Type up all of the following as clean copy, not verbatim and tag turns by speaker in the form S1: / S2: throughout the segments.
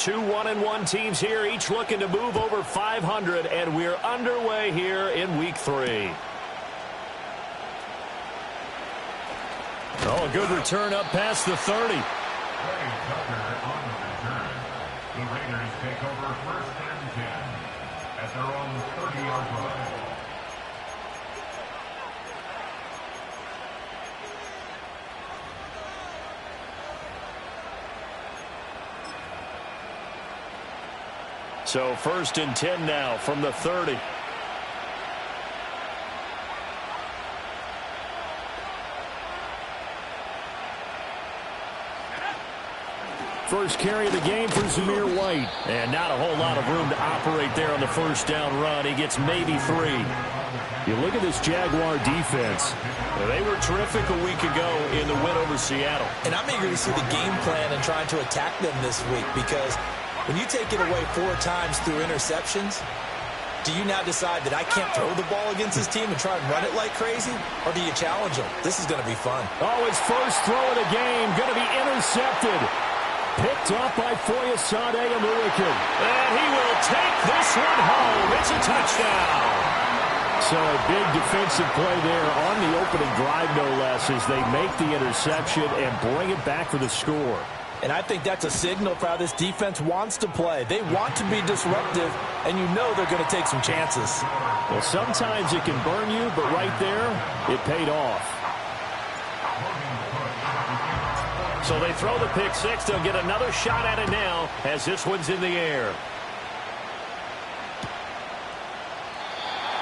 S1: Two 1-1 teams here, each looking to move over 500, and we're underway here in Week 3. Oh, a good return up past the 30.
S2: The Raiders take over first and 10 at their own 30-yard line.
S1: So first and 10 now from the 30. First carry of the game for Zamir White. And not a whole lot of room to operate there on the first down run. He gets maybe 3. You look at this Jaguar defense. They were terrific a week ago in the win over Seattle.
S3: And I'm eager to see the game plan and trying to attack them this week, because when you take it away 4 times through interceptions, do you now decide that I can't throw the ball against this team and try and run it like crazy? Or do you challenge them? This is going to be fun.
S1: Oh, his first throw of the game going to be intercepted. Picked up by Foyesade Amulikin. And he will take this one home. It's a touchdown. So a big defensive play there on the opening drive, no less, as they make the interception and bring it back for the score.
S3: And I think that's a signal for how this defense wants to play. They want to be disruptive, and you know they're going to take some chances.
S1: Well, sometimes it can burn you, but right there, it paid off. So they throw the pick six. They'll get another shot at it now as this one's in the air.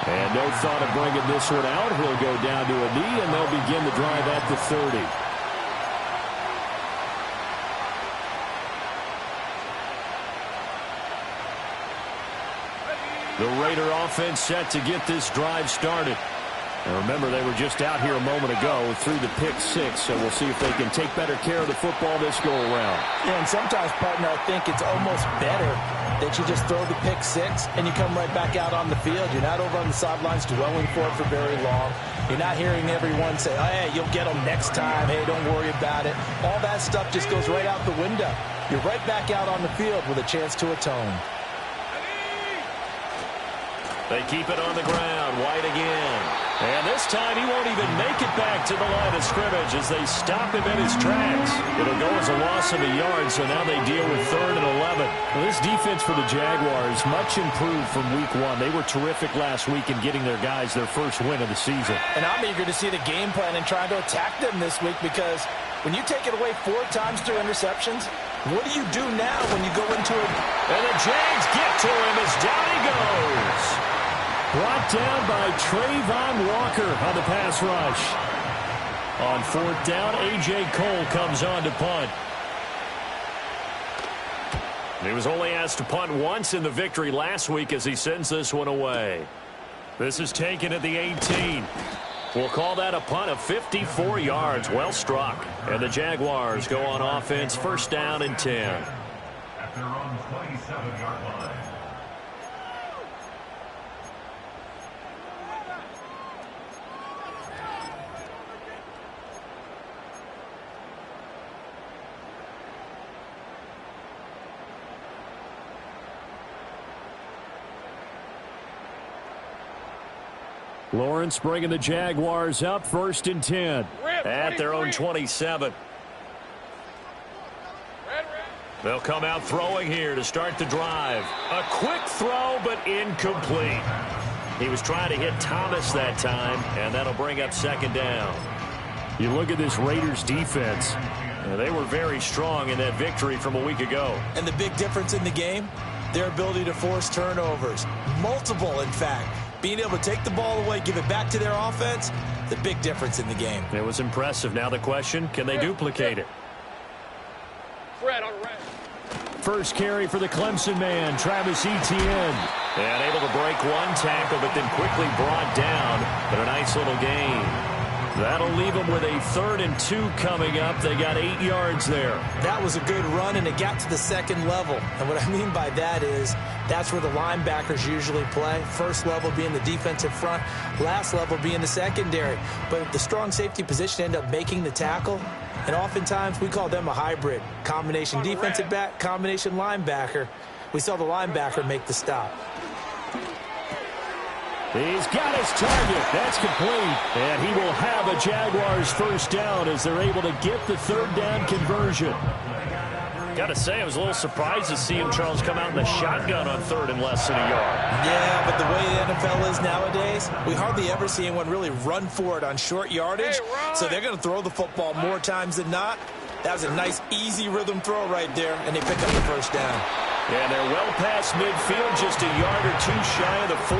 S1: And no thought of bringing this one out. He'll go down to a knee, and they'll begin the drive at the 30. The Raider offense set to get this drive started. And remember, they were just out here a moment ago through the pick six, so we'll see if they can take better care of the football this go-around.
S3: Yeah, and sometimes, partner, I think it's almost better that you just throw the pick six and you come right back out on the field. You're not over on the sidelines dwelling for it for very long. You're not hearing everyone say, oh, hey, you'll get them next time. Hey, don't worry about it. All that stuff just goes right out the window. You're right back out on the field with a chance to atone.
S1: They keep it on the ground. White again. And this time he won't even make it back to the line of scrimmage as they stop him in his tracks. It'll go as a loss of a yard, so now they deal with 3rd and 11. Well, this defense for the Jaguars much improved from week 1. They were terrific last week in getting their guys their first win of the season.
S3: And I'm eager to see the game plan and trying to attack them this week, because when you take it away 4 times through interceptions, what do you do now when you go into it?
S1: And the Jags get to him as down he goes. Brought down by Trayvon Walker on the pass rush. On 4th down, A.J. Cole comes on to punt. He was only asked to punt once in the victory last week as he sends this one away. This is taken at the 18. We'll call that a punt of 54 yards. Well struck. And the Jaguars go on offense, 1st down and 10.
S2: At their own 27-yard line.
S1: Lawrence bringing the Jaguars up, 1st and 10 at their own 27. They'll come out throwing here to start the drive. A quick throw, but incomplete. He was trying to hit Thomas that time, and that'll bring up 2nd down. You look at this Raiders defense. They were very strong in that victory from a week ago.
S3: And the big difference in the game, their ability to force turnovers. Multiple, in fact. Being able to take the ball away, give it back to their offense, the big difference in the game.
S1: It was impressive. Now the question, can they duplicate it?
S4: Fred on red.
S1: First carry for the Clemson man, Travis Etienne. And able to break one tackle, but then quickly brought down. But a nice little gain. That'll leave them with a 3rd and 2 coming up. They got 8 yards there.
S3: That was a good run, and it got to the 2nd level. And what I mean by that is that's where the linebackers usually play. First level being the defensive front, last level being the secondary. But if the strong safety position ended up making the tackle, And oftentimes we call them a hybrid. Combination defensive back, combination linebacker. We saw the linebacker make the stop.
S1: He's got his target. That's complete. And he will have a Jaguars first down as they're able to get the third down conversion. Got to say, I was a little surprised to see him, Charles, come out in the shotgun on third and less than a yard.
S3: Yeah, but the way the NFL is nowadays, we hardly ever see anyone really run for it on short yardage. So they're going to throw the football more times than not. That was a nice, easy rhythm throw right there, and they pick up the first down.
S1: And they're well past midfield, just a yard or two shy of the 40.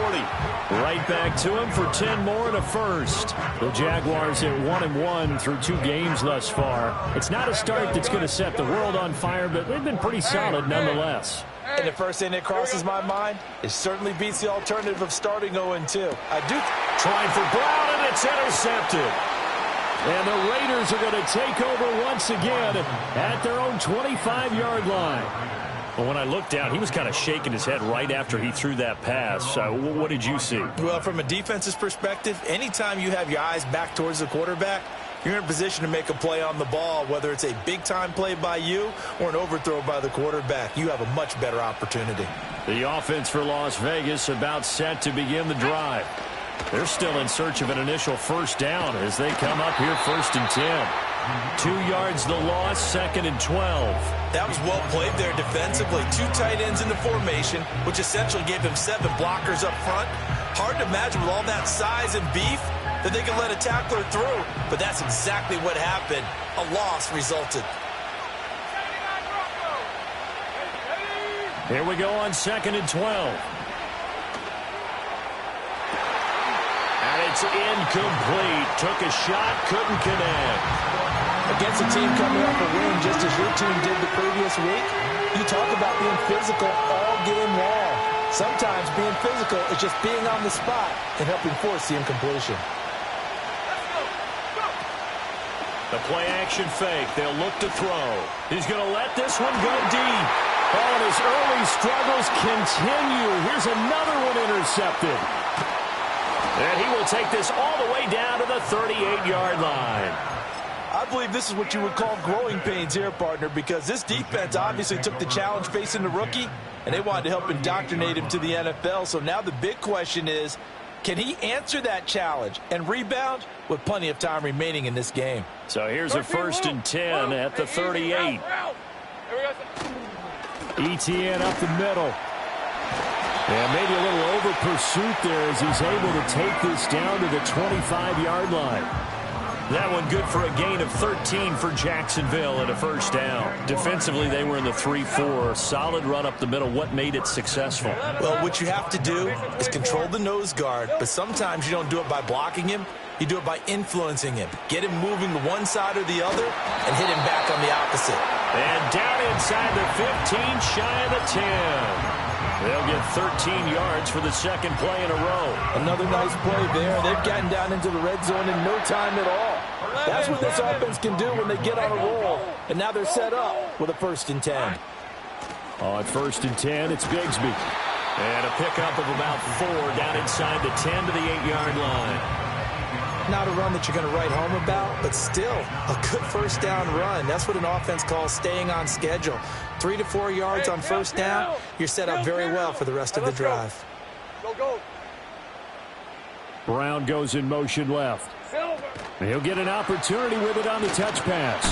S1: Right back to him for 10 more and a first. The Jaguars at 1-1 through 2 games thus far. It's not a start that's going to set the world on fire, but they've been pretty solid nonetheless.
S3: And the first thing that crosses my mind, it certainly beats the alternative of starting 0-2. I do.
S1: Trying for Brown, and it's intercepted. And the Raiders are going to take over once again at their own 25-yard line. Well, when I looked down, he was kind of shaking his head right after he threw that pass. What did you see?
S3: Well, from a defense's perspective, anytime you have your eyes back towards the quarterback, you're in a position to make a play on the ball, whether it's a big-time play by you or an overthrow by the quarterback. You have a much better opportunity.
S1: The offense for Las Vegas about set to begin the drive. They're still in search of an initial first down as they come up here 1st and 10. 2 yards the loss, 2nd and 12.
S3: That was well played there defensively. 2 tight ends in the formation, which essentially gave him 7 blockers up front. Hard to imagine with all that size and beef that they could let a tackler through, but that's exactly what happened. A loss resulted.
S1: Here we go on 2nd and 12. And it's incomplete. Took a shot, couldn't connect.
S3: Against a team coming off a win just as your team did the previous week, you talk about being physical all game long. Sometimes being physical is just being on the spot and helping force the incompletion.
S1: The play action fake. They'll look to throw. He's going to let this one go deep. Oh, and his early struggles continue. Here's another one intercepted. And he will take this all the way down to the 38-yard line.
S3: I believe this is what you would call growing pains here, partner, because this defense obviously took the challenge facing the rookie, and they wanted to help indoctrinate him to the NFL. So now the big question is, can he answer that challenge and rebound with plenty of time remaining in this game?
S1: So here's a 1st and 10 at the 38. ETN up the middle. And maybe a little over pursuit there as he's able to take this down to the 25-yard line. That one good for a gain of 13 for Jacksonville and a first down. Defensively, they were in the 3-4. Solid run up the middle. What made it successful?
S3: Well, what you have to do is control the nose guard, but sometimes you don't do it by blocking him. You do it by influencing him. Get him moving to one side or the other and hit him back on the opposite.
S1: And down inside the 15, shy of the 10. They'll get 13 yards for the second play in a row.
S3: Another nice play there. They've gotten down into the red zone in no time at all. That's what this offense can do when they get on a roll. And now they're set up with a 1st and 10.
S1: On 1st and 10, it's Bigsby. And a pickup of about 4 down inside the 10 to the 8-yard line.
S3: Not a run that you're going to write home about, but still a good first down run. That's what an offense calls staying on schedule. 3 to 4 yards on first down, you're set up very well for the rest of the drive.
S4: Go.
S1: Brown goes in motion left. He'll get an opportunity with it on the touch pass.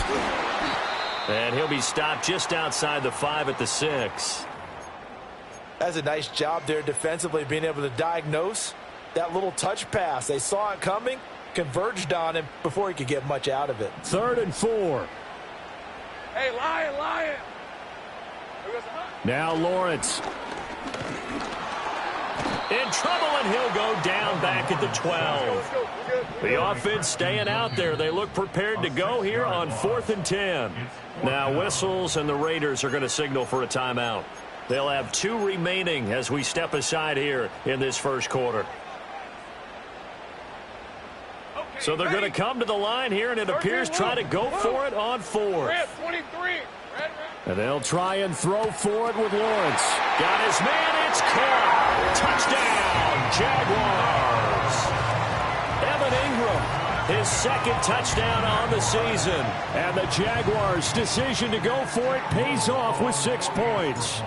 S1: And he'll be stopped just outside the 5 at the 6.
S3: That's a nice job there defensively, being able to diagnose that little touch pass. They saw it coming, converged on him before he could get much out of it.
S1: 3rd and 4.
S4: Hey, Lion.
S1: Now Lawrence. In trouble, and he'll go down back at the 12. The offense staying out there. They look prepared to go here on 4th and 10. Now whistles, and the Raiders are going to signal for a timeout. They'll have 2 remaining as we step aside here in this first quarter. So they're going to come to the line here, and it appears try to go for it on 4th. And they'll try and throw for it with Lawrence. Got his man. It's caught. Touchdown, Jaguars. Evan Ingram his second touchdown on the season. And the Jaguars' decision to go for it pays off with 6 points.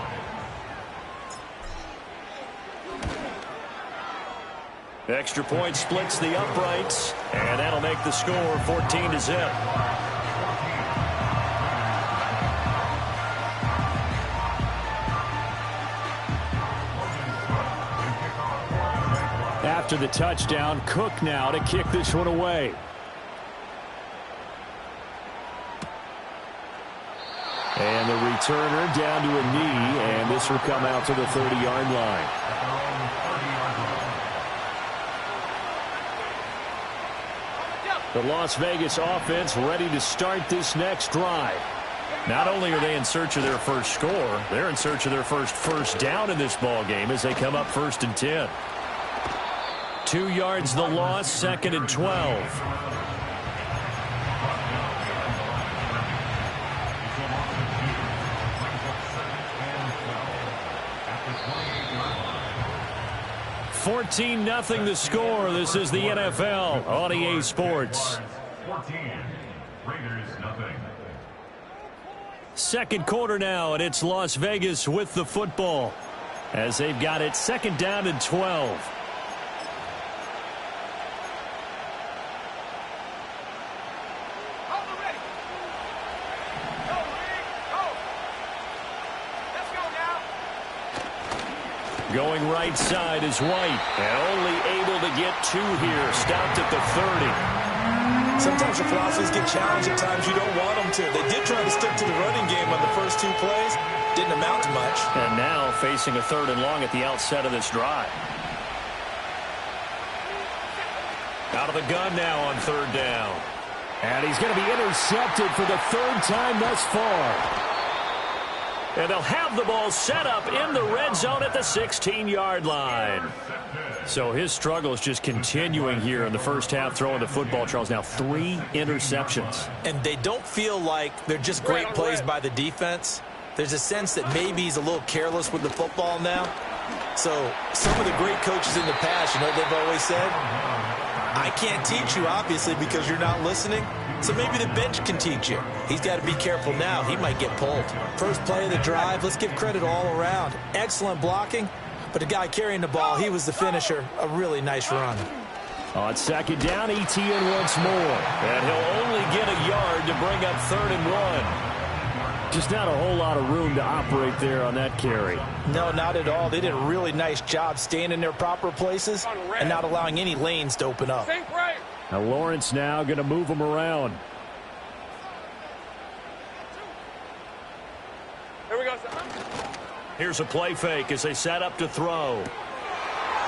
S1: Extra point splits the uprights, and that'll make the score 14-0. After the touchdown, Cook now to kick this one away. And the returner down to a knee, and this will come out to the 30-yard line. The Las Vegas offense ready to start this next drive. Not only are they in search of their first score, they're in search of their first down in this ball game as they come up 1st and 10. 2 yards the loss, 2nd and 12. (14-0) the score. This is the NFL on EA Sports.
S2: 14, Raiders nothing.
S1: Second quarter now, and it's Las Vegas with the football as they've got it 2nd down and 12. Going right side is White, and only able to get 2 here. Stopped at the 30.
S3: Sometimes your philosophies get challenged at times you don't want them to. They did try to stick to the running game on the first 2 plays. Didn't amount to much.
S1: And now facing a 3rd and long at the outset of this drive. Out of the gun now on 3rd down. And he's going to be intercepted for the 3rd time thus far. And they'll have the ball set up in the red zone at the 16-yard line. So his struggle is just continuing here in the first half throwing the football, Charles. Now 3 interceptions.
S3: And they don't feel like they're just great plays by the defense. There's a sense that maybe he's a little careless with the football now. So some of the great coaches in the past, you know what they've always said? I can't teach you, obviously, because you're not listening. So maybe the bench can teach you. He's got to be careful now. He might get pulled. First play of the drive, let's give credit all around. Excellent blocking, but the guy carrying the ball, he was the finisher. A really nice run.
S1: On 2nd down, ETN once more. And he'll only get a yard to bring up 3rd and 1. Just not a whole lot of room to operate there on that carry.
S3: No, not at all. They did a really nice job staying in their proper places and not allowing any lanes to open up.
S1: Now Lawrence now going to move him around.
S4: Here we go.
S1: Here's a play fake as they set up to throw.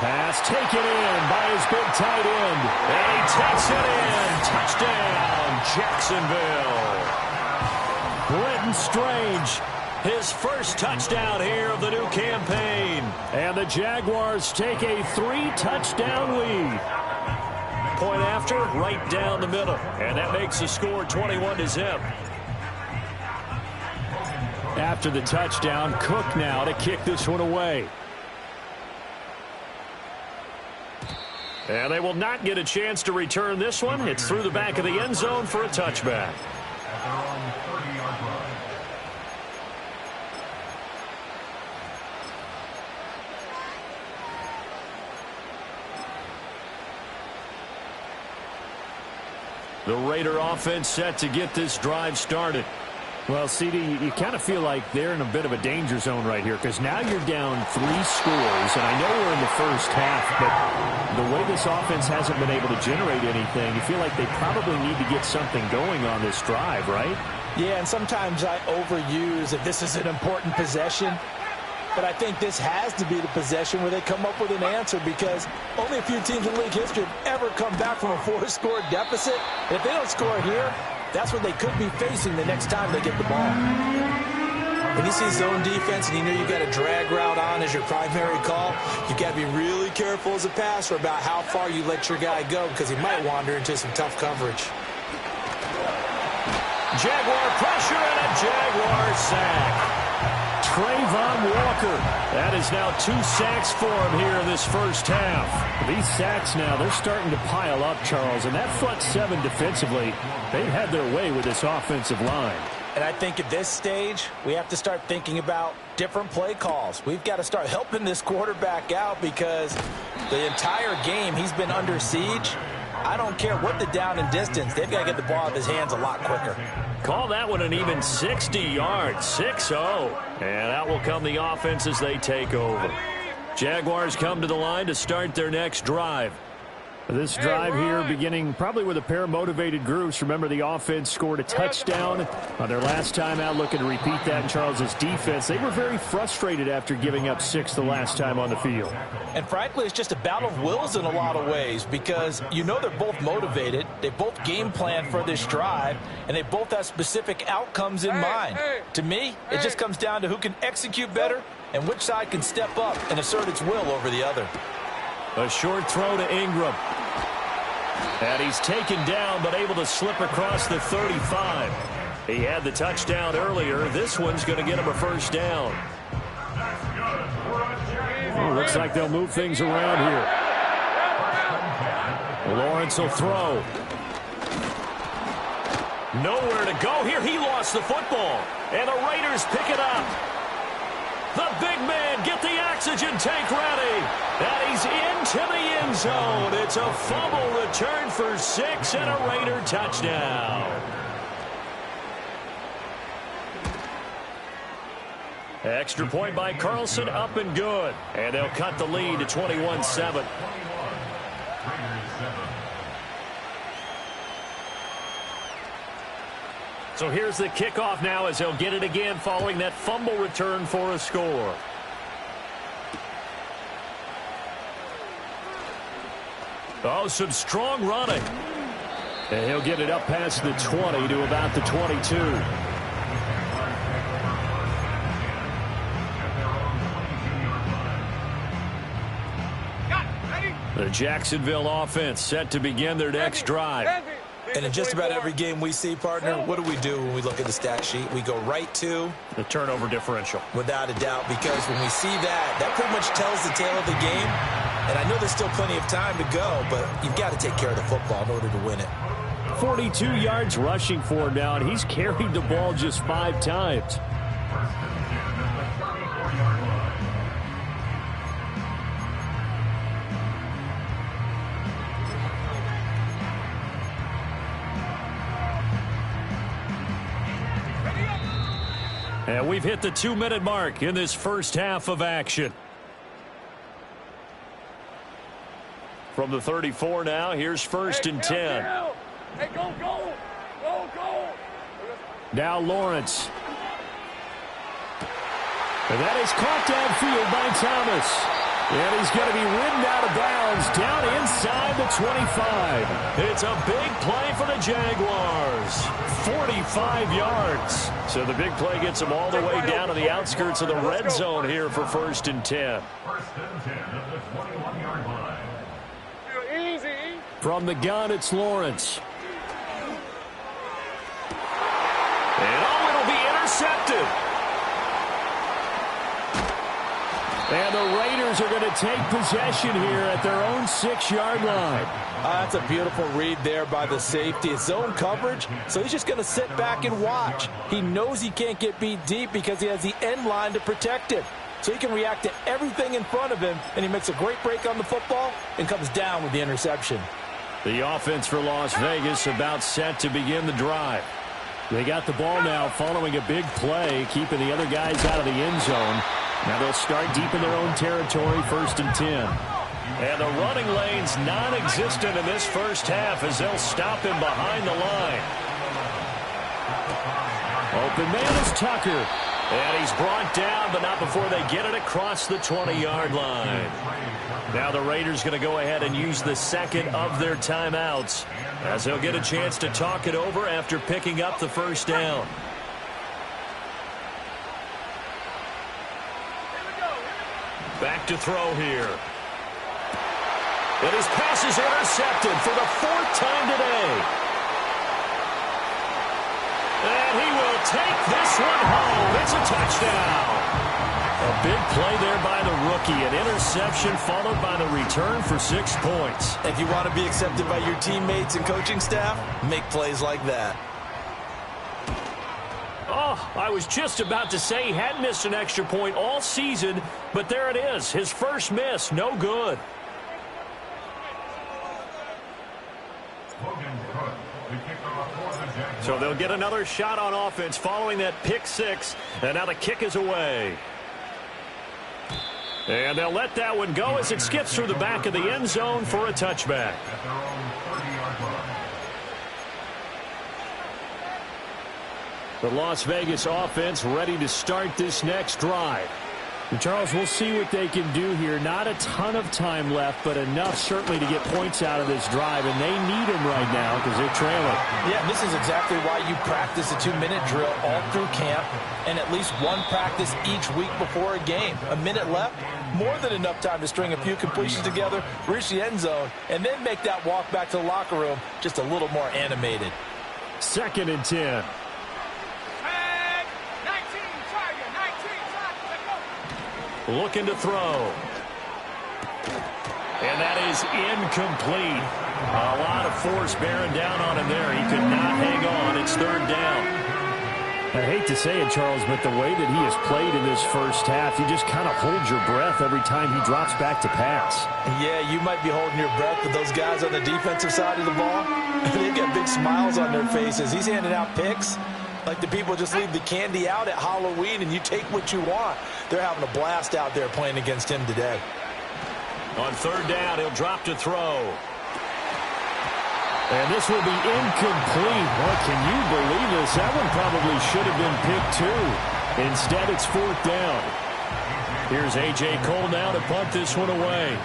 S1: Pass taken in by his big tight end. And he takes it in. Touchdown, Jacksonville. Brenton Strange, his first touchdown here of the new campaign. And the Jaguars take a 3-touchdown lead. Point after, right down the middle. And that makes the score 21-0. After the touchdown, Cook now to kick this one away. And they will not get a chance to return this one. It's through the back of the end zone for a touchback.
S2: At their own 30-yard line.
S1: The Raider offense set to get this drive started. Well, CD, you kind of feel like they're in a bit of a danger zone right here because now you're down 3 scores, and I know we're in the first half, but the way this offense hasn't been able to generate anything, you feel like they probably need to get something going on this drive, right?
S3: Yeah, and sometimes I overuse if this is an important possession. But I think this has to be the possession where they come up with an answer because only a few teams in league history have ever come back from a 4-score deficit. And if they don't score here, that's what they could be facing the next time they get the ball. When you see zone defense and you know you've got a drag route on as your primary call, you've got to be really careful as a passer about how far you let your guy go because he might wander into some tough coverage.
S1: Jaguar pressure and a Jaguar sack. Trayvon Walker. That is now 2 sacks for him here in this first half. These sacks now, they're starting to pile up, Charles. And that front seven defensively, they've had their way with this offensive line.
S3: And I think at this stage, we have to start thinking about different play calls. We've got to start helping this quarterback out because the entire game he's been under siege. I don't care what the down and distance. They've got to get the ball out of his hands a lot quicker.
S1: Call that one an even 60 yards, 6-0. And out will come the offense as they take over. Jaguars come to the line to start their next drive. This drive here beginning probably with a pair of motivated groups. Remember, the offense scored a touchdown on their last time out. Looking to repeat that in Charles's defense. They were very frustrated after giving up 6 the last time on the field.
S3: And frankly, it's just a battle of wills in a lot of ways because you know they're both motivated. They both game plan for this drive, and they both have specific outcomes in mind. To me, it just comes down to who can execute better and which side can step up and assert its will over the other.
S1: A short throw to Ingram. And he's taken down but able to slip across the 35. He had the touchdown earlier. This one's going to get him a first down. Oh, looks like they'll move things around here. Lawrence will throw. Nowhere to go here. He lost the football. And the Raiders pick it up. The big man, get the oxygen tank ready. And he's into the end zone. It's a fumble return for 6 and a Raider touchdown. Extra point by Carlson, up and good. And they'll cut the lead to 21-7. So here's the kickoff now as they'll get it again following that fumble return for a score. Oh, some strong running. And he'll get it up past the 20 to about the 22. The Jacksonville offense set to begin their next drive.
S3: And in just about every game we see, partner, what do we do when we look at the stat sheet? We go right to
S1: the turnover differential.
S3: Without a doubt, because when we see that, that pretty much tells the tale of the game. And I know there's still plenty of time to go, but you've got to take care of the football in order to win it.
S1: 42 yards rushing for him now, and he's carried the ball just 5 times. And we've hit the 2-minute mark in this first half of action. From the 34 now, here's 1st and 10.
S4: Hey, go, go, go, go.
S1: Now Lawrence. And that is caught downfield by Thomas. And he's going to be ridden out of bounds down inside the 25. It's a big play for the Jaguars. 45 yards. So the big play gets them all the way down to the outskirts of the red zone here for 1st and 10. From the gun, it's Lawrence. And oh, it'll be intercepted. And the Raiders are going to take possession here at their own 6-yard line.
S3: That's a beautiful read there by the safety. It's zone coverage, so he's just going to sit back and watch. He knows he can't get beat deep because he has the end line to protect him. So he can react to everything in front of him, and he makes a great break on the football and comes down with the interception.
S1: The offense for Las Vegas about set to begin the drive. They got the ball now following a big play, keeping the other guys out of the end zone. Now they'll start deep in their own territory, 1st and 10. And the running lane's non-existent in this first half as they'll stop him behind the line. Open man is Tucker. And he's brought down, but not before they get it across the 20-yard line. Now the Raiders going to go ahead and use the second of their timeouts as they'll get a chance to talk it over after picking up the first down. Back to throw here. And his pass is intercepted for the 4th time today. And he will will take this one home. It's a touchdown. A big play there by the rookie. An interception followed by the return for 6 points.
S3: If you want to be accepted by your teammates and coaching staff, make plays like that.
S1: Oh, I was just about to say he hadn't missed an extra point all season, but there it is. His first miss, no good. So they'll get another shot on offense following that pick six, and now the kick is away. And they'll let that one go as it skips through the back of the end zone for a touchback. The Las Vegas offense ready to start this next drive.
S5: And Charles, we'll see what they can do here. Not a ton of time left, but enough certainly to get points out of this drive, and they need them right now because they're trailing.
S3: Yeah, this is exactly why you practice a 2-minute drill all through camp and at least one practice each week before a game. A minute left, more than enough time to string a few completions together, reach the end zone, and then make that walk back to the locker room just a little more animated.
S1: 2nd and 10. Looking to throw. And that is incomplete. A lot of force bearing down on him there. He could not hang on. It's 3rd down.
S5: I hate to say it, Charles, but the way that he has played in this first half, you just kind of hold your breath every time he drops back to pass.
S3: Yeah, you might be holding your breath, but those guys on the defensive side of the ball, they've got big smiles on their faces. He's handing out picks like the people just leave the candy out at Halloween and you take what you want. They're having a blast out there playing against him today.
S1: On 3rd down, he'll drop to throw. And this will be incomplete. Boy, can you believe this? That one probably should have been picked too. Instead, it's 4th down. Here's A.J. Cole now to punt this one away.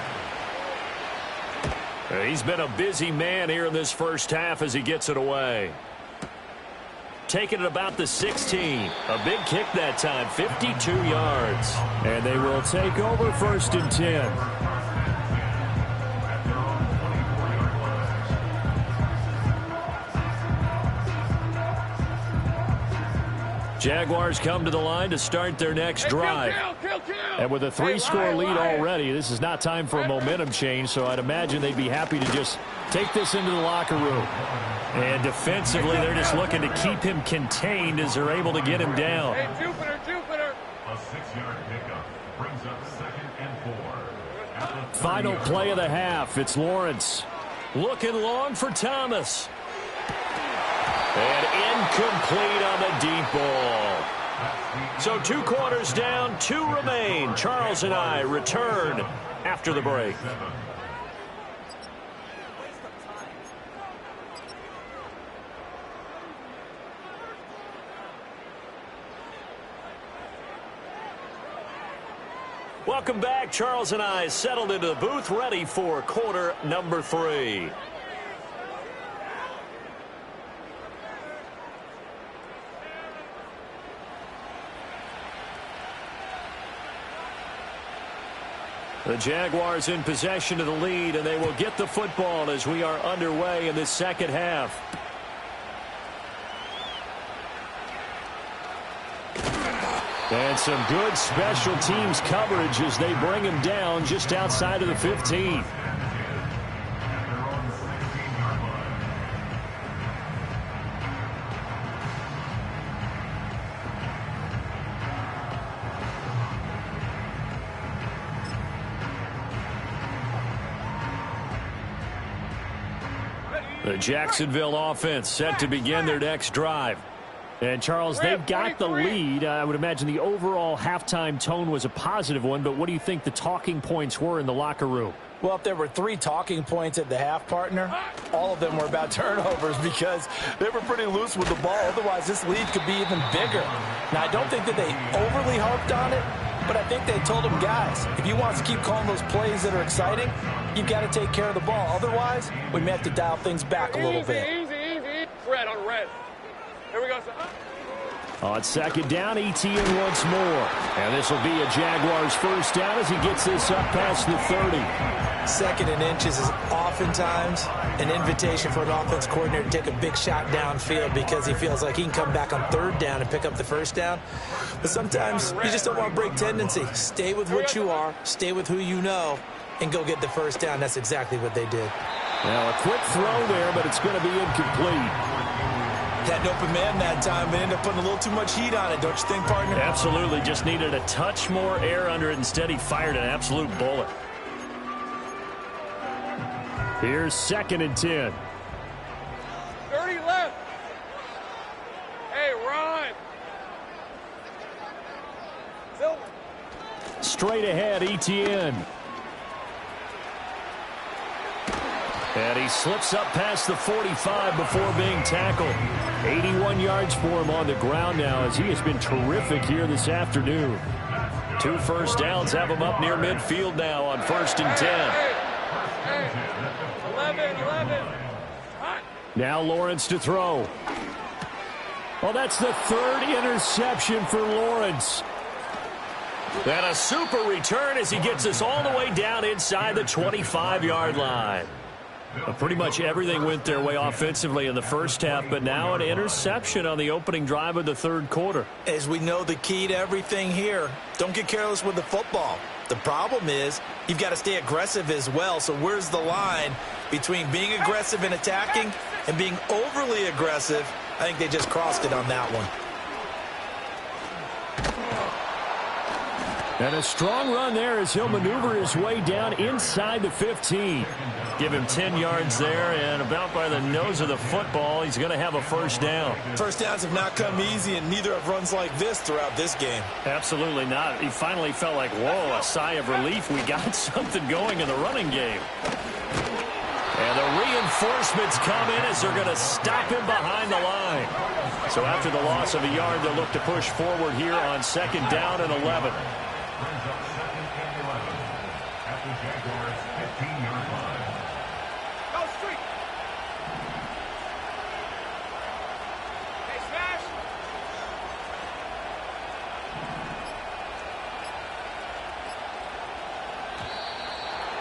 S1: He's been a busy man here in this first half as he gets it away. Taking it about the 16. A big kick that time, 52 yards.
S5: And they will take over 1st and 10.
S1: Jaguars come to the line to start their next drive.
S5: And with a 3-score lead already, this is not time for a momentum change, so I'd imagine they'd be happy to just take this into the locker room.
S1: And defensively, they're just looking to keep him contained as they're able to get him down.
S2: Hey, Jupiter. A 6-yard pickup brings up 2nd and 4.
S1: Final play of the half. It's Lawrence. Looking long for Thomas. And incomplete on the deep ball. So 2 quarters down, 2 remain. Charles and I return after the break. Welcome back. Charles and I settled into the booth, ready for quarter number 3. The Jaguars in possession of the lead, and they will get the football as we are underway in this second half. And some good special teams coverage as they bring him down just outside of the 15. The Jacksonville offense set to begin their next drive.
S5: And, Charles, they've got the lead. I would imagine the overall halftime tone was a positive one, but what do you think the talking points were in the locker room?
S3: Well, if there were 3 talking points at the half, partner, all of them were about turnovers because they were pretty loose with the ball. Otherwise, this lead could be even bigger. Now, I don't think that they overly harped on it, but I think they told them, guys, if you want us to keep calling those plays that are exciting, you've got to take care of the ball. Otherwise, we may have to dial things back a little bit.
S4: Easy. Red on red. Here we go, son.
S5: On second down, Etienne once more. And this will be a Jaguars first down as he gets this up past the 30.
S3: Second and inches is oftentimes an invitation for an offense coordinator to take a big shot downfield because he feels like he can come back on third down and pick up the first down. But sometimes you just don't want to break tendency. Stay with what you are, stay with who you know, and go get the first down. That's exactly what they did.
S5: Now a quick throw there, but it's going to be incomplete.
S3: Had an open man that time, but ended up putting a little too much heat on it, don't you think, partner?
S1: Absolutely. Just needed a touch more air under it. Instead, he fired an absolute bullet.
S5: Here's second and 10.
S4: 30 left. Hey, run. Silver.
S5: Straight ahead, Etienne. And he slips up past the 45 before being tackled. 81 yards for him on the ground now as he has been terrific here this afternoon. 2 first downs have him up near midfield now on 1st and 10.
S4: 11.
S5: Now Lawrence to throw. Well, that's the 3rd interception for Lawrence.
S1: And a super return as he gets us all the way down inside the 25-yard line. Pretty much everything went their way offensively in the first half, but now an interception on the opening drive of the 3rd quarter.
S3: As we know, the key to everything here, don't get careless with the football. The problem is you've got to stay aggressive as well. So where's the line between being aggressive and attacking and being overly aggressive? I think they just crossed it on that one.
S5: And a strong run there as he'll maneuver his way down inside the 15.
S1: Give him 10 yards there, and about by the nose of the football, he's going to have a first down.
S3: First downs have not come easy, and neither have runs like this throughout this game.
S1: Absolutely not. He finally felt like, whoa, a sigh of relief. We got something going in the running game. And the reinforcements come in as they're going to stop him behind the line. So after the loss of a yard, they'll look to push forward here on 2nd down and 11.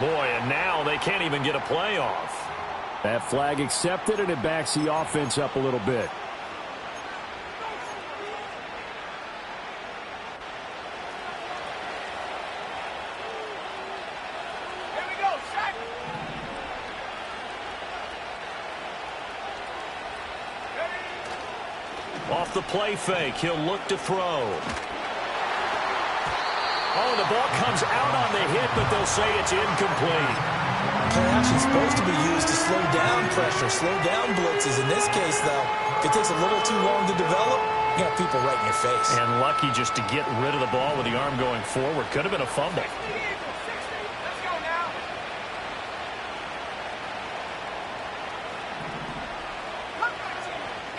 S1: Boy, and now they can't even get a play off.
S5: That flag accepted, and it backs the offense up a little bit.
S4: Here we go, set.
S1: Off the play fake, he'll look to throw. Oh, the ball comes out on the hit, but they'll say it's incomplete.
S3: Play action is supposed to be used to slow down pressure, slow down blitzes. In this case, though, if it takes a little too long to develop, you got people right in your face.
S1: And lucky just to get rid of the ball with the arm going forward. Could have been a fumble.
S4: Let's go now.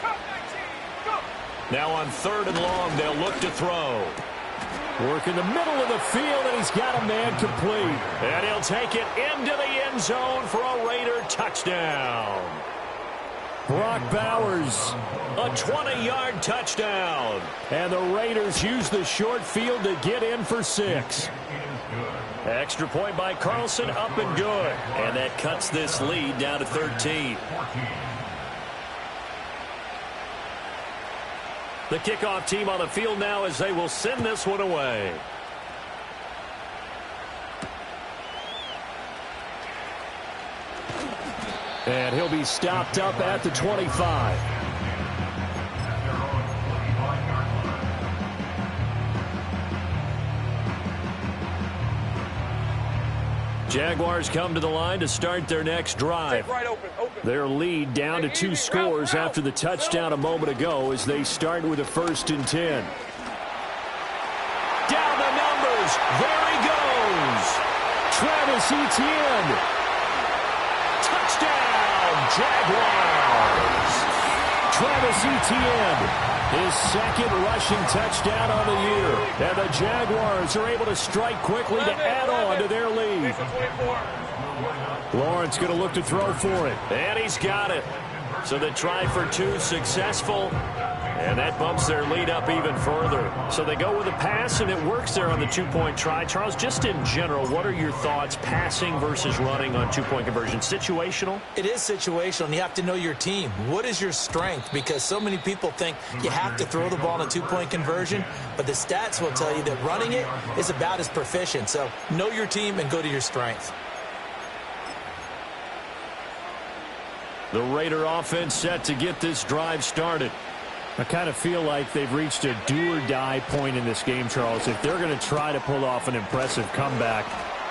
S4: Come 19, go.
S1: Now on 3rd and long, they'll look to throw.
S5: Work in the middle of the field, and he's got a man complete.
S1: And he'll take it into the end zone for a Raider touchdown.
S5: Brock Bowers.
S1: A 20-yard touchdown.
S5: And the Raiders use the short field to get in for 6.
S1: Extra point by Carlson, up and good. And that cuts this lead down to 13. The kickoff team on the field now as they will send this one away.
S5: And he'll be stopped up at the 25. Jaguars come to the line to start their next drive.
S4: Right open.
S5: Their lead down to 2 scores after the touchdown a moment ago as they start with a 1st and 10.
S1: Down the numbers. There he goes.
S5: Travis Etienne.
S1: Touchdown, Jaguars.
S5: Travis Etienne, his 2nd rushing touchdown on the year. And the Jaguars are able to strike quickly to add on to their lead. Lawrence going to look to throw for it.
S1: And he's got it. So the try for two successful, and that bumps their lead up even further. So they go with a pass, and it works there on the two-point try. Charles, just in general, what are your thoughts passing versus running on two-point conversion? Situational?
S3: It is situational, and you have to know your team. What is your strength? Because so many people think you have to throw the ball in a two-point conversion, but the stats will tell you that running it is about as proficient. So know your team and go to your strength.
S1: The Raider offense set to get this drive started.
S5: I kind of feel like they've reached a do-or-die point in this game, Charles. If they're going to try to pull off an impressive comeback,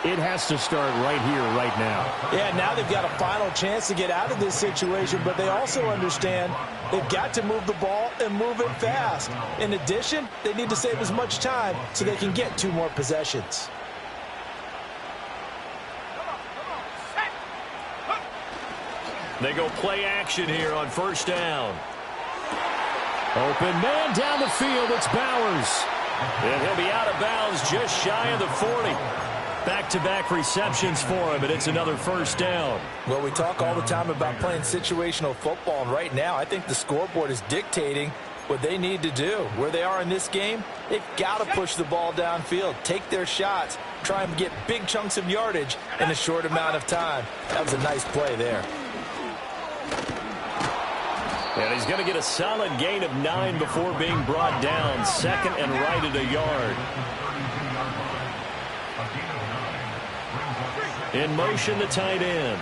S5: it has to start right here, right now.
S3: Yeah, now they've got a final chance to get out of this situation, but they also understand they've got to move the ball and move it fast. In addition, they need to save as much time so they can get 2 more possessions.
S1: They go play action here on first down.
S5: Open man down the field. It's Bowers.
S1: And he'll be out of bounds just shy of the 40. Back-to-back receptions for him, and it's another first down.
S3: Well, we talk all the time about playing situational football, and right now I think the scoreboard is dictating what they need to do. Where they are in this game, they've got to push the ball downfield, take their shots, try and get big chunks of yardage in a short amount of time. That was a nice play there.
S1: And he's going to get a solid gain of 9 before being brought down. Second and right at a yard. In motion, the tight end.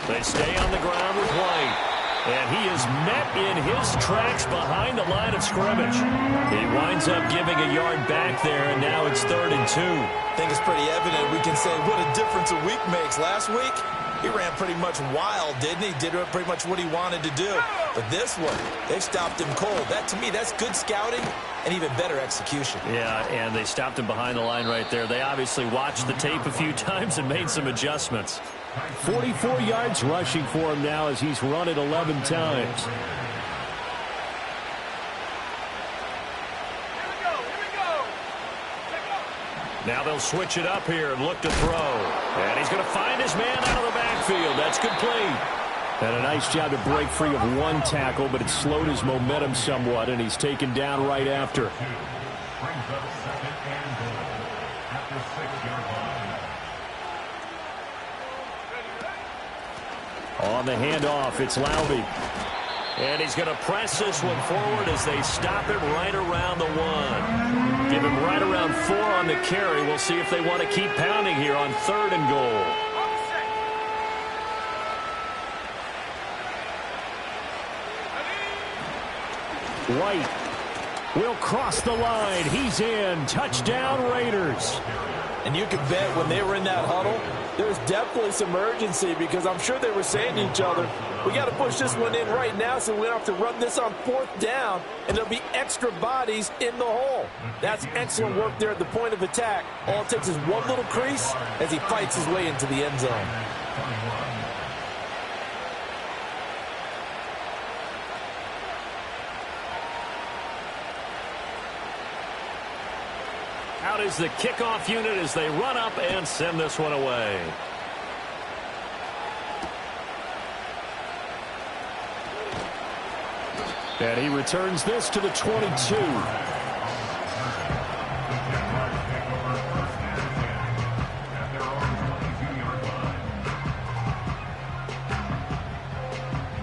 S1: They stay on the ground with White. And he is met in his tracks behind the line of scrimmage. He winds up giving a yard back there, and now it's 3rd and 2.
S3: I think it's pretty evident. We can say what a difference a week makes. Last week, he ran pretty much wild, didn't he? Did pretty much what he wanted to do. But this one, they stopped him cold. That, to me, that's good scouting and even better execution.
S1: Yeah, and they stopped him behind the line right there. They obviously watched the tape a few times and made some adjustments.
S5: 44 yards rushing for him now as he's run it 11 times.
S1: Now they'll switch it up here and look to throw. And he's going to find his man out of the backfield. That's complete.
S5: And a nice job to break free of one tackle, but it slowed his momentum somewhat, and he's taken down right after.
S2: Brings up 2nd and goal at the 6-yard line.
S5: On the handoff, it's Laube.
S1: And he's going to press this one forward as they stop him right around the 1. Give him right around 4 on the carry. We'll see if they want to keep pounding here on 3rd and goal.
S5: White will cross the line. He's in. Touchdown, Raiders.
S3: And you can bet when they were in that huddle, there's definitely some urgency because I'm sure they were saying to each other, we got to push this one in right now so we don't have to run this on 4th down, and there'll be extra bodies in the hole. That's excellent work there at the point of attack. All it takes is one little crease as he fights his way into the end zone.
S1: Out is the kickoff unit as they run up and send this one away.
S5: And he returns this to the 22.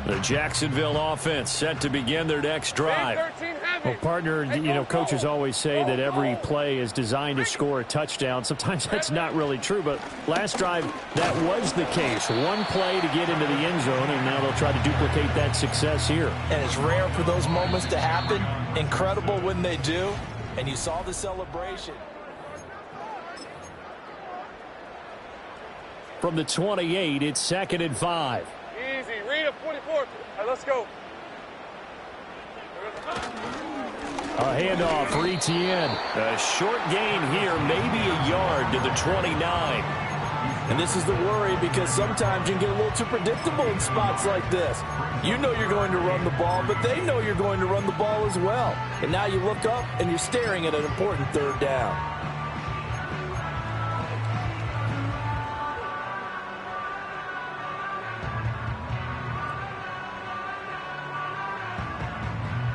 S1: The Jacksonville offense set to begin their next drive.
S5: Well, partner, you know, coaches always say that every play is designed to score a touchdown. Sometimes that's not really true, but last drive, that was the case. One play to get into the end zone, and now they'll try to duplicate that success here.
S3: And it's rare for those moments to happen. Incredible when they do, and you saw the celebration.
S5: From the 28, it's 2nd and 5.
S4: Easy. Read a 44. All right, let's go.
S5: A handoff for Etienne.
S1: A short gain here, maybe a yard to the 29.
S3: And this is the worry because sometimes you can get a little too predictable in spots like this. You know you're going to run the ball, but they know you're going to run the ball as well. And now you look up and you're staring at an important 3rd down.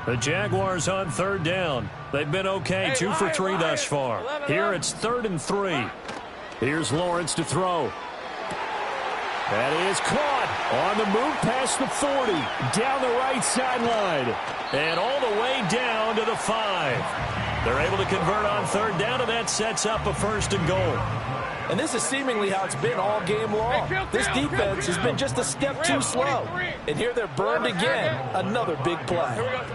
S1: The Jaguars on third down. They've been okay, 2 for 3 thus far. Here it's 3rd and 3. Here's Lawrence to throw. That is caught on the move past the 40, down the right sideline, and all the way down to the 5. They're able to convert on third down, and that sets up a 1st and goal.
S3: And this is seemingly how it's been all game long. This defense has been just a step too slow. And here they're burned again. Another big play.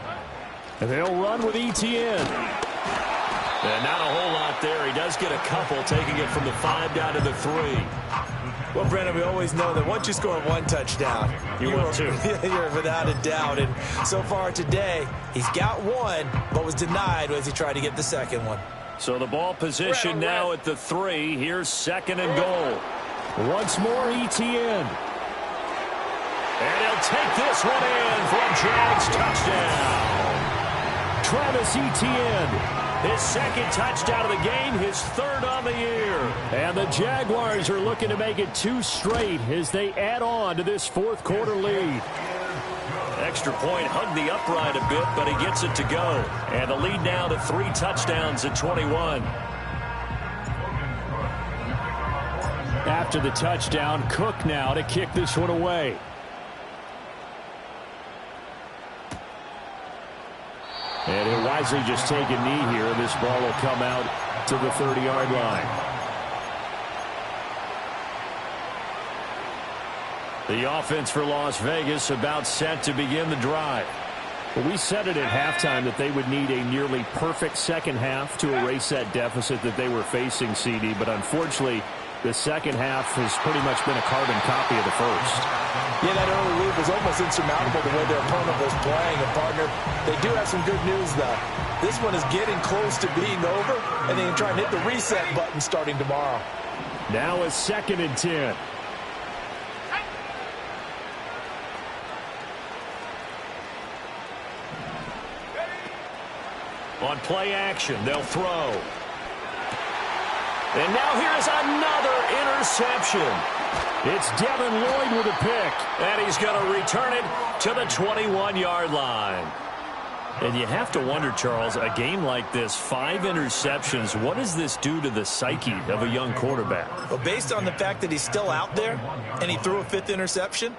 S1: And they'll run with Etienne. And not a whole lot there. He does get a couple, taking it from the 5 down to the 3.
S3: Well, Brandon, we always know that once you score 1 touchdown,
S1: you want 2.
S3: You're without a doubt. And so far today, he's got 1, but was denied as he tried to get the second one.
S1: So the ball position now at the 3. Here's 2nd and goal. Once more, Etienne. And he'll take this one in for a Jags touchdown. Travis Etienne, his 2nd touchdown of the game, his 3rd on the year. And the Jaguars are looking to make it 2 straight as they add on to this 4th quarter lead. Extra point hugged the upright a bit, but he gets it to go. And the lead now to 3 touchdowns at 21.
S5: After the touchdown, Cook now to kick this one away. And he'll wisely just take a knee here. This ball will come out to the 30-yard line.
S1: The offense for Las Vegas about set to begin the drive.
S5: Well, we said it at halftime that they would need a nearly perfect second half to erase that deficit that they were facing, CD. But unfortunately, the second half has pretty much been a carbon copy of the first.
S3: Yeah, that early lead was almost insurmountable the way their opponent was playing. And, partner, they do have some good news, though. This one is getting close to being over, and they can try and hit the reset button starting tomorrow.
S5: Now a 2nd and 10.
S1: On play action, they'll throw. And now here's another interception. It's Devin Lloyd with a pick. And he's going to return it to the 21-yard line. And you have to wonder, Charles, a game like this, 5 interceptions, what does this do to the psyche of a young quarterback?
S3: Well, based on the fact that he's still out there and he threw a 5th interception,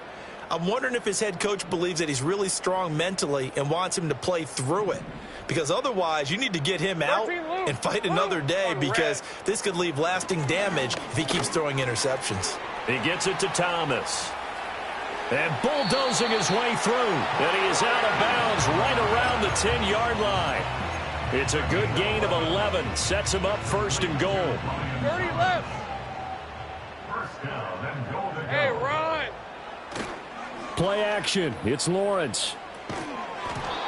S3: I'm wondering if his head coach believes that he's really strong mentally and wants him to play through it. Because otherwise, you need to get him out and fight another day, because this could leave lasting damage if he keeps throwing interceptions.
S1: He gets it to Thomas. And bulldozing his way through. And he is out of bounds right around the 10-yard line. It's a good gain of 11. Sets him up 1st and goal.
S4: 30 left. Hey, run.
S5: Play action. It's Lawrence.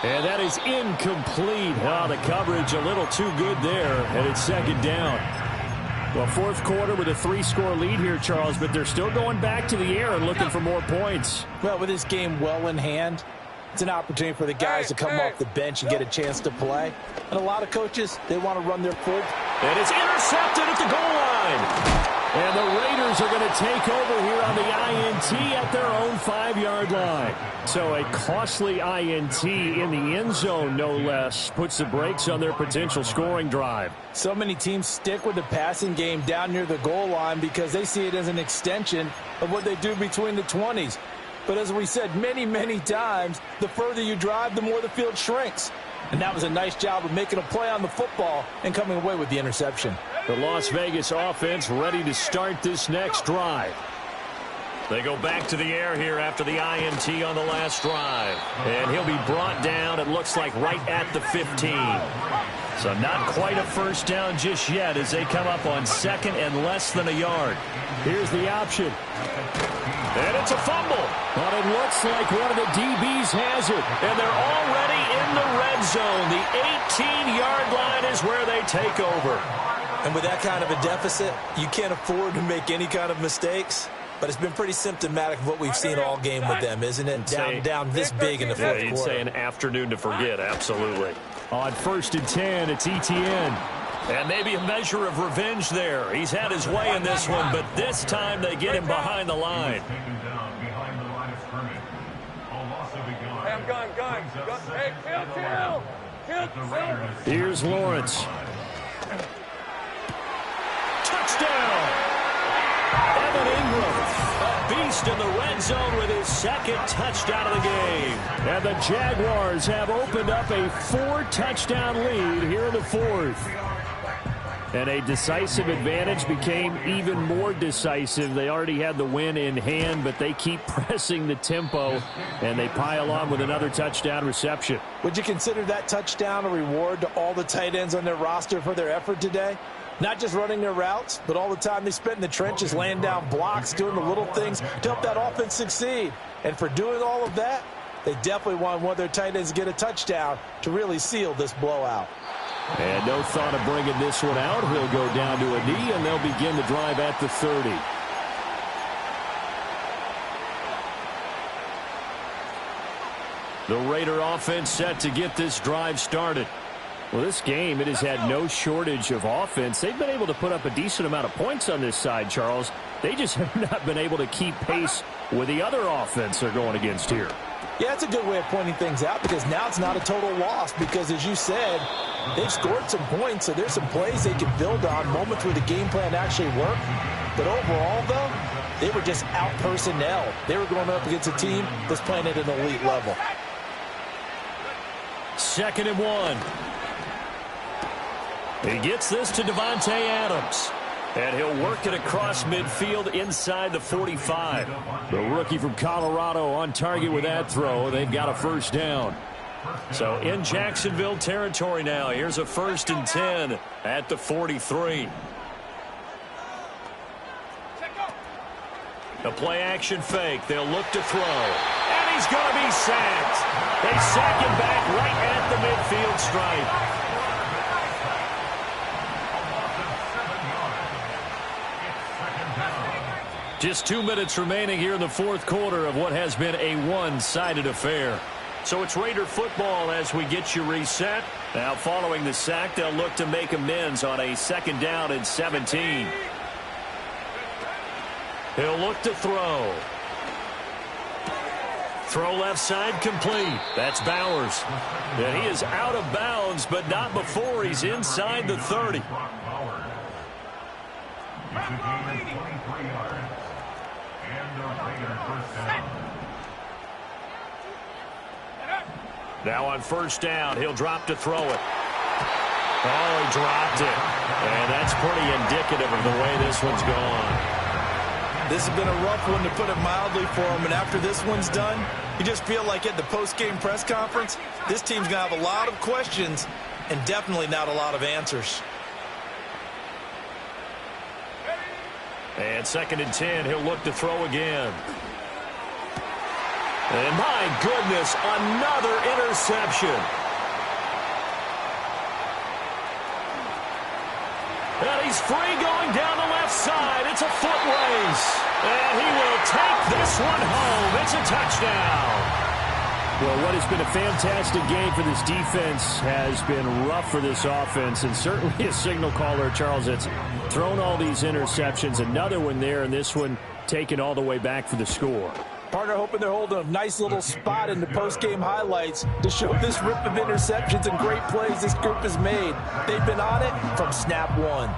S5: And that is incomplete. Oh, the coverage a little too good there, and it's 2nd down. Well, 4th quarter with a 3-score lead here, Charles, but they're still going back to the air and looking for more points.
S3: Well, with this game well in hand, it's an opportunity for the guys to come off the bench and get a chance to play. And a lot of coaches, they want to run their full.
S1: And it's intercepted at the goal line.
S5: And the Raiders are going to take over here on the INT at their own 5-yard line. So a costly INT in the end zone, no less, puts the brakes on their potential scoring drive.
S3: So many teams stick with the passing game down near the goal line because they see it as an extension of what they do between the 20s. But as we said many, many times, the further you drive, the more the field shrinks. And that was a nice job of making a play on the football and coming away with the interception.
S5: The Las Vegas offense ready to start this next drive.
S1: They go back to the air here after the INT on the last drive. And he'll be brought down, it looks like, right at the 15. So not quite a 1st down just yet as they come up on 2nd and less than a yard.
S5: Here's the option.
S1: And it's a fumble.
S5: But it looks like one of the DBs has it.
S1: And they're already in the red zone. The 18-yard line is where they take over.
S3: And with that kind of a deficit, you can't afford to make any kind of mistakes. But it's been pretty symptomatic of what we've seen all game with them, isn't it? Down this big in the 4th quarter.
S1: You'd say an afternoon to forget, absolutely.
S5: On 1st and 10, it's Etienne.
S1: And maybe a measure of revenge there. He's had his way in this one, but this time they get him behind the line.
S4: gun. Hey, kill.
S5: Here's Lawrence. Touchdown! Evan Ingram, a beast in the red zone with his second touchdown of the game. And the Jaguars have opened up a 4-touchdown lead here in the fourth. And a decisive advantage became even more decisive. They already had the win in hand, but they keep pressing the tempo, and they pile on with another touchdown reception.
S3: Would you consider that touchdown a reward to all the tight ends on their roster for their effort today? Not just running their routes, but all the time they spent in the trenches, laying down blocks, doing the little things to help that offense succeed. And for doing all of that, they definitely want one of their tight ends to get a touchdown to really seal this blowout.
S5: And no thought of bringing this one out. He'll go down to a knee, and they'll begin the drive at the 30. The Raider offense set to get this drive started. Well, this game, it has had no shortage of offense. They've been able to put up a decent amount of points on this side, Charles. They just have not been able to keep pace with the other offense they're going against here.
S3: Yeah, it's a good way of pointing things out because now it's not a total loss because, as you said, they've scored some points, so there's some plays they can build on, moments where the game plan actually worked. But overall, though, they were just out-personnel. They were going up against a team that's playing at an elite level.
S5: 2nd and 1. He gets this to Devontae Adams. And he'll work it across midfield inside the 45. The rookie from Colorado on target with that throw. They've got a first down. So in Jacksonville territory now. Here's a 1st and 10 at the 43. A play-action fake. They'll look to throw. And he's going to be sacked. They sack him back right at the midfield stripe. Just 2 minutes remaining here in the fourth quarter of what has been a one-sided affair. So it's Raider football as we get you reset. Now following the sack, they'll look to make amends on a 2nd down and 17. He'll look to throw. Throw left side complete. That's Bowers. And he is out of bounds, but not before he's inside the 30. Now on 1st down, he'll drop to throw it. Oh, he dropped it. And that's pretty indicative of the way this one's gone.
S3: This has been a rough one, to put it mildly, for him. And after this one's done, you just feel like at the post-game press conference, this team's going to have a lot of questions and definitely not a lot of answers.
S5: And 2nd and 10, he'll look to throw again. And my goodness, another interception. And he's free going down the left side. It's a foot race. And he will take this one home. It's a touchdown. Well, what has been a fantastic game for this defense has been rough for this offense, and certainly a signal caller, Charles, that's thrown all these interceptions. Another one there, and this one taken all the way back for the score.
S3: Partner hoping they're holding a nice little spot in the post-game highlights to show this rip of interceptions and great plays this group has made. They've been on it from snap one.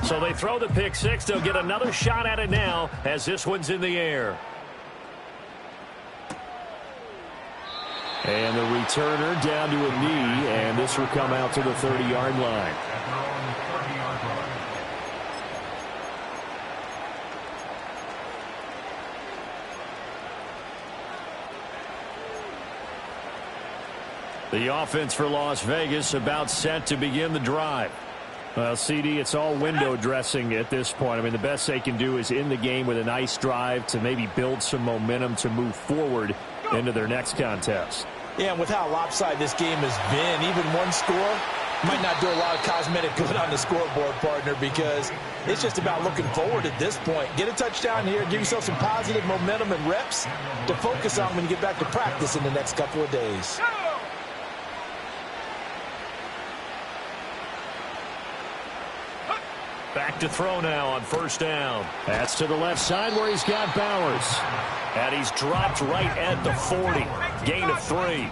S5: So they throw the pick six. They'll get another shot at it now as this one's in the air. And the returner down to a knee, and this will come out to the 30-yard line. The offense for Las Vegas about set to begin the drive. Well, CD, it's all window dressing at this point. I mean, the best they can do is in the game with a nice drive to maybe build some momentum to move forward into their next contest.
S3: Yeah, and with how lopsided this game has been, even one score might not do a lot of cosmetic good on the scoreboard, partner, because it's just about looking forward at this point. Get a touchdown here, give yourself some positive momentum and reps to focus on when you get back to practice in the next couple of days.
S1: Back to throw now on first down. That's to the left side where he's got Bowers. And he's dropped right at the 40. Gain of 3.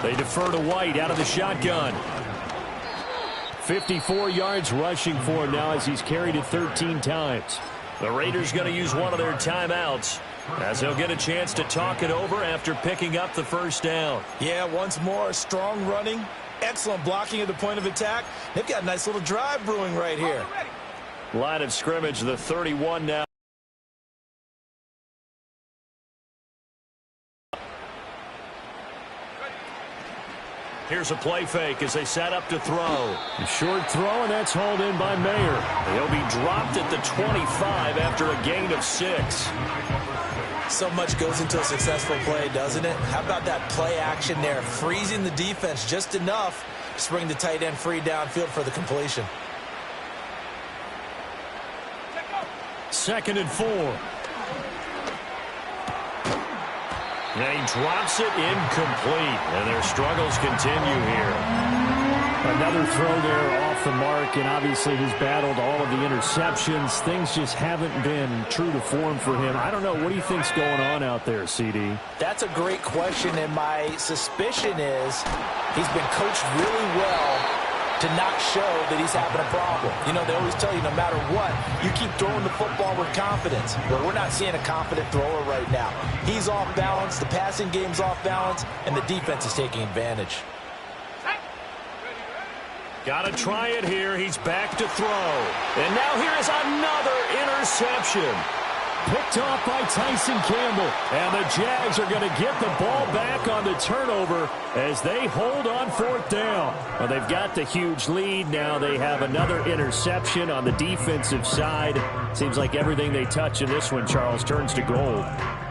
S1: They defer to White out of the shotgun. 54 yards rushing for him now as he's carried it 13 times. The Raiders going to use one of their timeouts as they'll get a chance to talk it over after picking up the first down.
S3: Yeah, once more, strong running, excellent blocking at the point of attack. They've got a nice little drive brewing right here.
S1: Line of scrimmage, the 31 now. Here's a play fake as they set up to throw. A short throw, and that's hauled in by Mayer. He'll be dropped at the 25 after a gain of 6.
S3: So much goes into a successful play, doesn't it? How about that play action there, freezing the defense just enough to bring the tight end free downfield for the completion.
S1: 2nd and 4. And he drops it incomplete, and their struggles continue here.
S5: Another throw there off the mark, and obviously he's battled all of the interceptions. Things just haven't been true to form for him. I don't know. What do you think's going on out there, CD?
S3: That's a great question, and my suspicion is he's been coached really well to not show that he's having a problem. You know, they always tell you no matter what, you keep throwing the football with confidence. But we're not seeing a confident thrower right now. He's off balance, the passing game's off balance, and the defense is taking advantage.
S1: Got to try it here. He's back to throw. And now here is another interception. Picked off by Tyson Campbell. And the Jags are going to get the ball back on the turnover as they hold on 4th down. Well, they've got the huge lead. Now they have another interception on the defensive side. Seems like everything they touch in this one, Charles, turns to gold.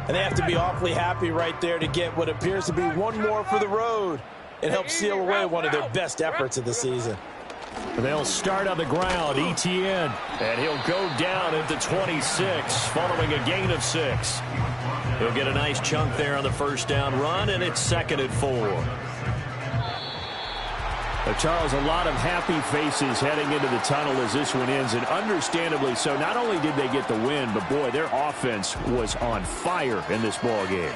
S3: And they have to be awfully happy right there to get what appears to be one more for the road. It helps seal away one of their best efforts of the season.
S1: They'll start on the ground, Etienne, and he'll go down at the 26 following a gain of 6. He'll get a nice chunk there on the first down run, and it's 2nd and 4.
S5: Charles, a lot of happy faces heading into the tunnel as this one ends, and understandably so. Not only did they get the win, but boy, their offense was on fire in this ball game.